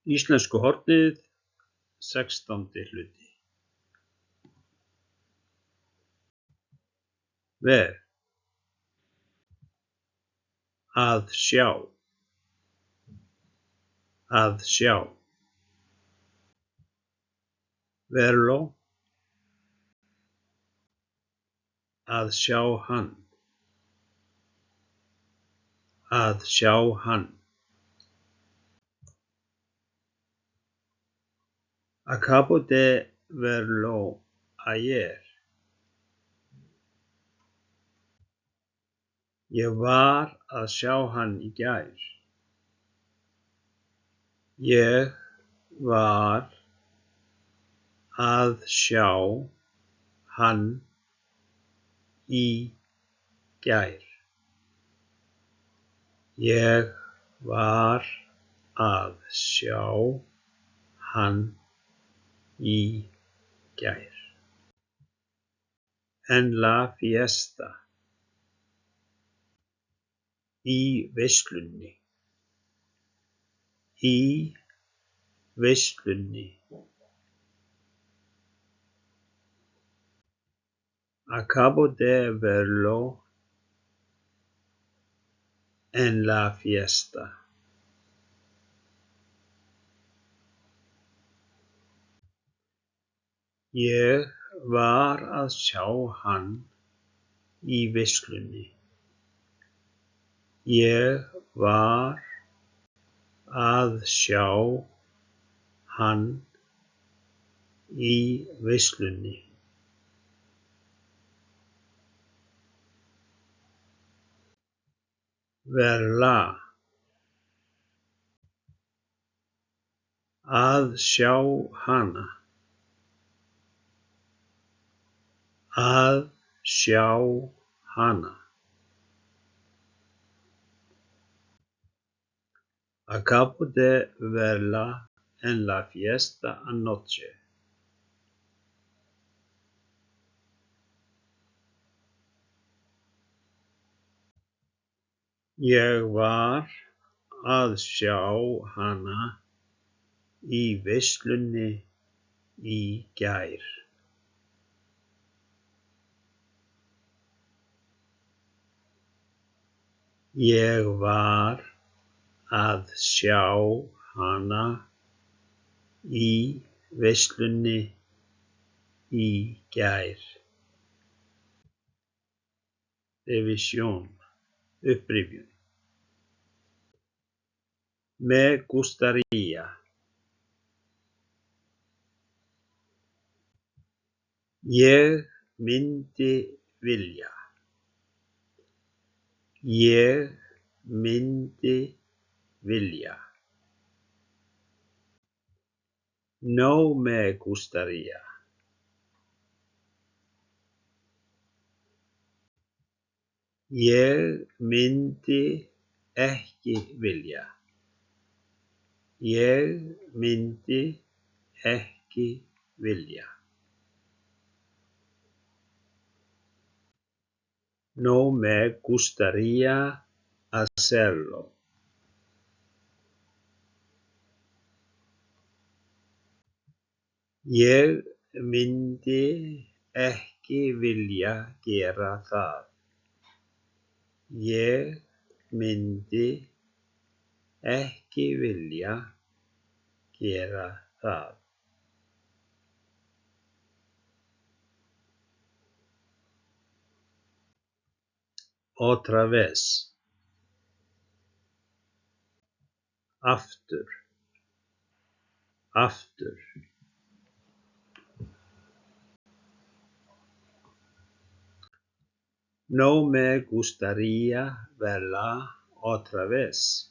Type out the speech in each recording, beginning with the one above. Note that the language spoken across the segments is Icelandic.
Íslensku hornið, 16. hluti. Ver. Að sjá. Að sjá. Verló. Að sjá hann. Að sjá hann. Acabo de verlo ayer. Ég var að sjá hann í gær. Ég var að sjá hann í gær. Ég var að sjá hann í gær. En la fiesta. Í veislunni. Í veislunni. Acabo de verlo en la fiesta. Ég var að sjá hann í veislunni. Ég var að sjá hann í veislunni. Verla. Að sjá hana. Að sjá hana. Acabo de verla en la fiesta anoche. Ég var að sjá hana í veislunni í gær. Ég var að sjá hana í veislunni í gær. Revisión, upprifjun. Me gustaría. Ég myndi vilja. Ég myndi vilja. No me gustaría. Ég myndi ekki vilja. Ég myndi ekki vilja. No me gustaría hacerlo. Ég myndi ekki vilja gera það. Ég myndi ekki vilja gera það. Otra vez. Aftur. Aftur. No me gustaría verla otra vez.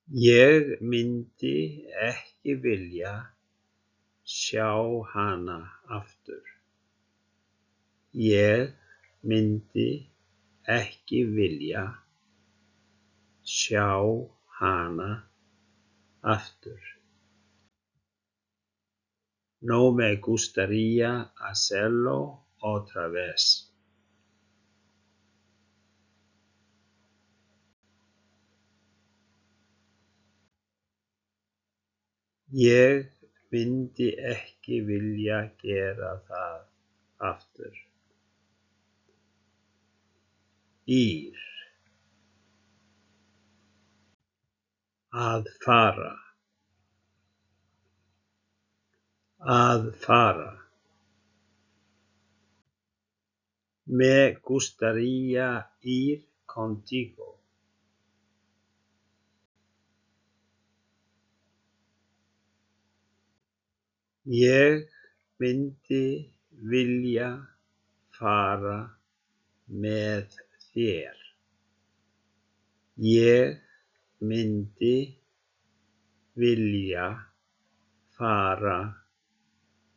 Ég myndi ekki vilja sjá hana aftur. Ég myndi ekki vilja sjá hana aftur. No me gustaría hacerlo otra vez. Ég myndi ekki vilja gera það aftur. Ír. Að fara. Að fara. Me gustaría ir contigo. Ég myndi vilja fara með þér. Ég myndi vilja fara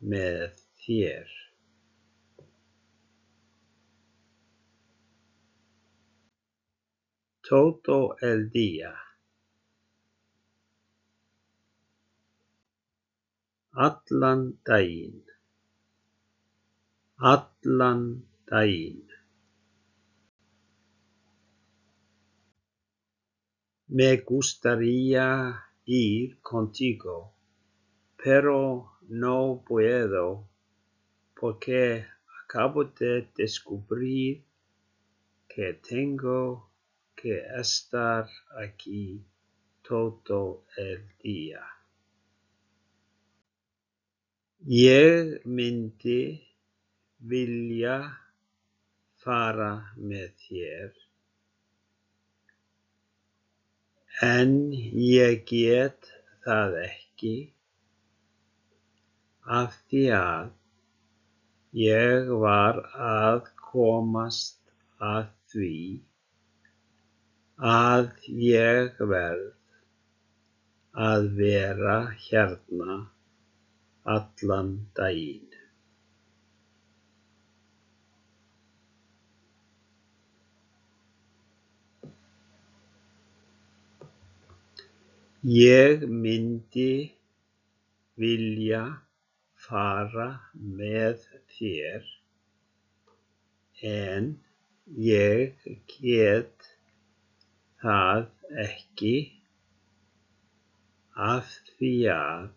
með þér. Todo el día. Allan daginn. Allan daginn. Me gustaría ir contigo, pero no puedo porque acabo de descubrir que tengo que estar aquí todo el día. Ég myndi vilja fara með þér, en ég get það ekki af því að ég var að komast að því að ég verð að vera hérna allan daginn. Ég myndi vilja fara með þér, en ég get það ekki af því að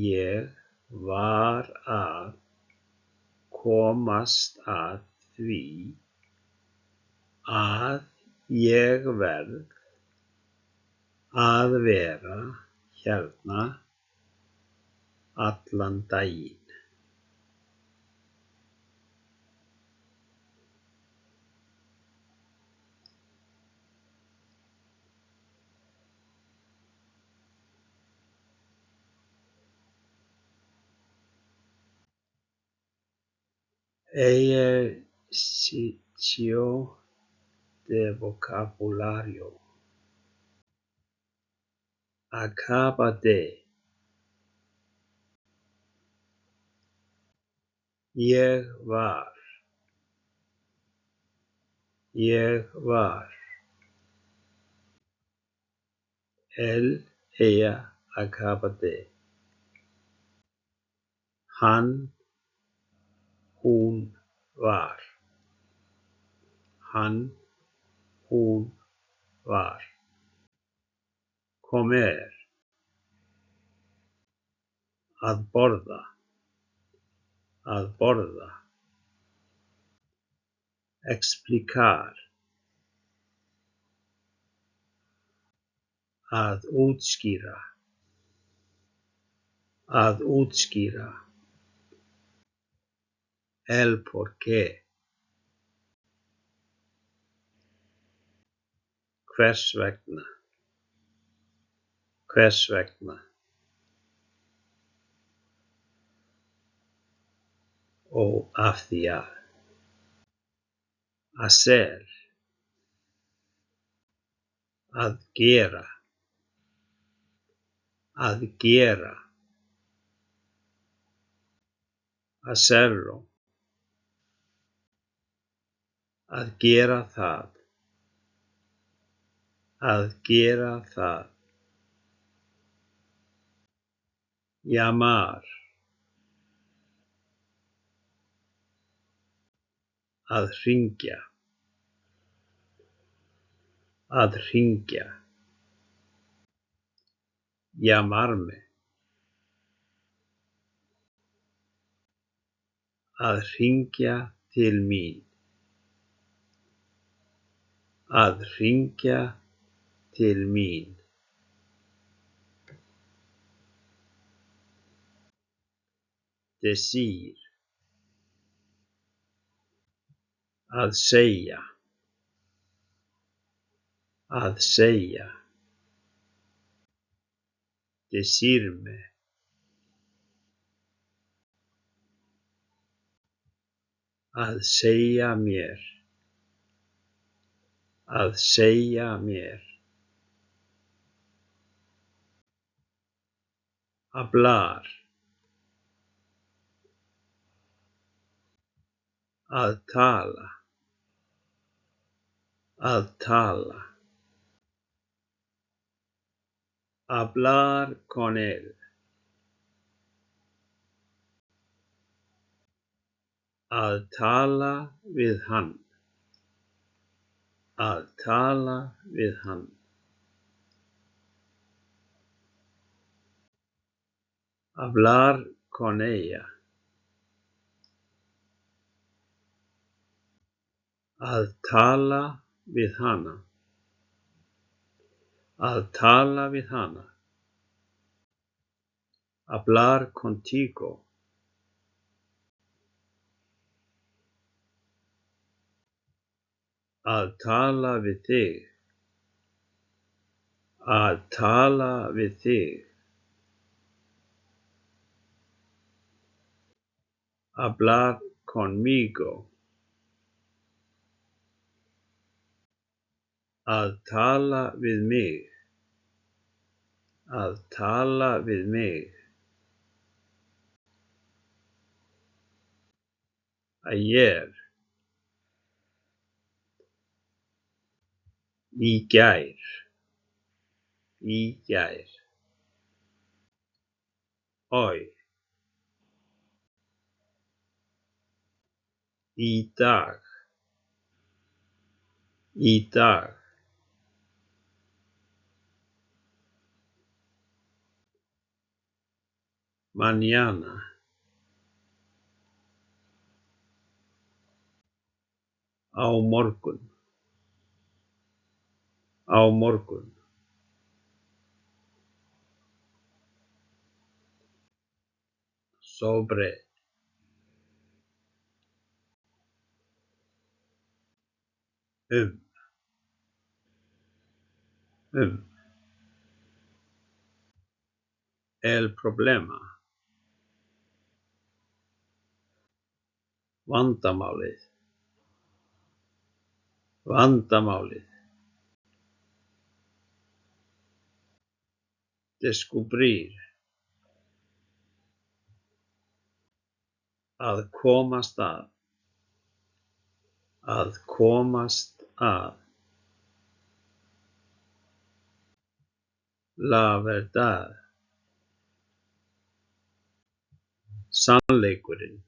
ég var að komast að því að ég verð að vera hérna allan daginn. Ejercicio de vocabulario. Acaba de. Ég var. Ég var. Ella acaba de. Hann, hún var. Hann, hún var. Comer. Að borða. Að borða. Explicar. Að útskýra. Að útskýra. El porqué. Hvers vegna. Hvers vegna. Og af því að. Hacer. Að gera. Að gera. Hacerlo. Að gera það. Að gera það. Llamar. Að hringja. Að hringja. llamarme, að hringja til mín, að hringja til mín. Decir, að segja, að segja. Decirme, að segja mér, að segja mér. Hablar, að tala, að tala. Hablar con él, að tala við hann, að tala við hann. Hablar con ella, að tala við hana, að tala við hana. Hablar contigo, að tala við þig, að tala við þig. Hablar conmigo, að tala við mig, að tala við mig. Ayer, í gær, í gær. Hoy, í dag, í dag. Mañana, á morgun, á morgun. Sobre, um. El problema, vandamálið, vandamálið. Descubrir, að komast að, að komast að. La verdad, sannleikurinn,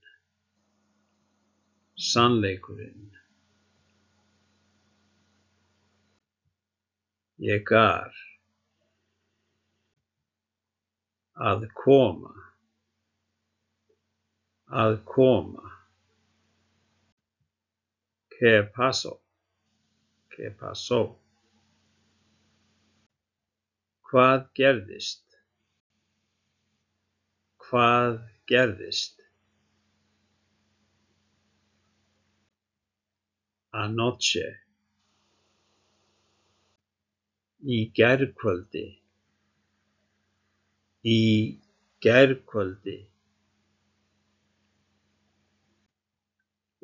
sannleikurinn. Llegar, að koma, að koma. ¿Qué pasó? ¿Qué pasó? Hvað gerðist? Hvað gerðist? Anoche, í gærkvöldi, í gærkvöldi.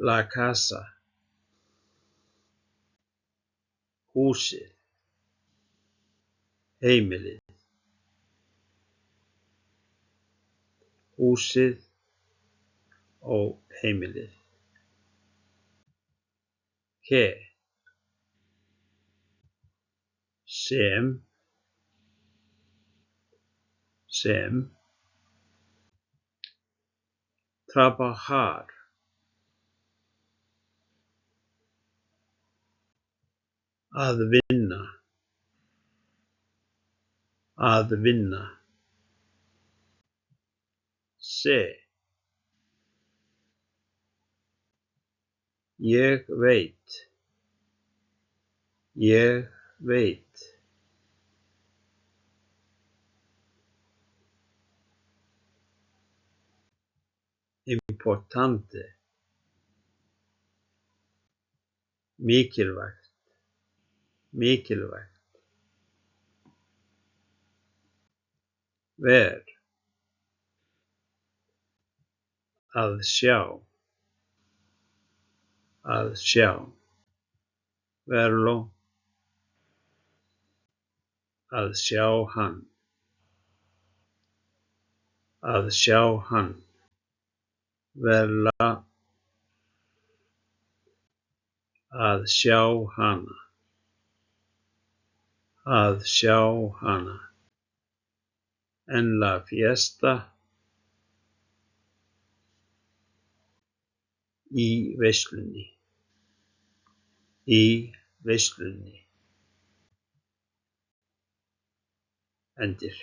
La casa, húsið, heimilið. Húsið og heimilið. Que, sem, sem. Trabajar, að vinna, Að vinna. Se. Ég veit. Ég veit. Importante. Mikilvægt. Mikilvægt. Ver. Að sjá. Að sjá. Verlo. Að sjá hann. Að sjá hann. Verla. Að sjá hana. Að sjá hana. En la fiesta. Í veislunni. Í veislunni. Endir.